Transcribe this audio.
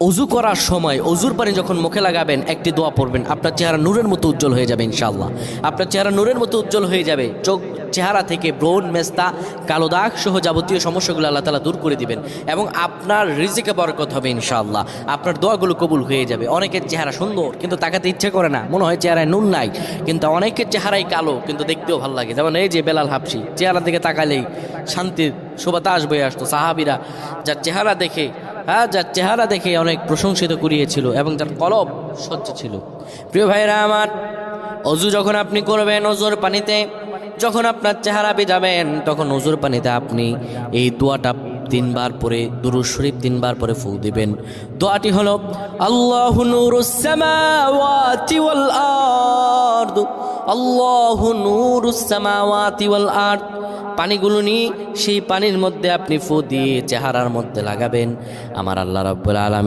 অজু করার সময় অজুর পানি যখন মুখে লাগাবেন একটি দোয়া পড়বেন, আপনার চেহারা নূরের মতো উজ্জ্বল হয়ে যাবে ইনশাআল্লাহ। আপনার চেহারা নূরের মতো উজ্জ্বল হয়ে যাবে, চেহারা থেকে ব্রণ, মেস্তা, কালো দাগ সহ যাবতীয় সমস্যাগুলো আল্লাহ তাআলা দূর করে দিবেন এবং আপনার রিজিকে বরকত হবে ইনশাআল্লাহ। আপনার দোয়াগুলো কবুল হয়ে যাবে। অনেকের চেহারা সুন্দর কিন্তু তাকাতে ইচ্ছে করে না, মনে হয় চেহারায় নুন নাই, কিন্তু অনেকের চেহারাই কালো কিন্তু দেখতেও ভালো লাগে। যেমন এই যে বেলাল হাবশি, চেহারা দিকে তাকালেই শান্তির সুবাতাস বয়ে আসতো। সাহাবীরা যার চেহারা দেখে অনেক প্রশংসিত করিয়েছিল এবং যার কলব স্বচ্ছ ছিল। প্রিয় ভাইরা আমার, অজু যখন আপনি করবেন, অজুর পানিতে যখন আপনার চেহারা ভিজাবেন, তখন অজুর পানিতে আপনি এই দোয়াটা 3 বার পরে, দুরূদ শরীফ 3 বার পরে ফু দিবেন। দোয়াটি হলো আল্লাহু নূরুস সামাওয়াতি ওয়াল আরদ, আল্লাহু নূরুস সামাওয়াতি ওয়াল আরদ। পানিগুলো নিয়ে সেই পানির মধ্যে আপনি ফু দিয়ে চেহারার মধ্যে লাগাবেন। আমার আল্লাহ রাব্বুল আলামিন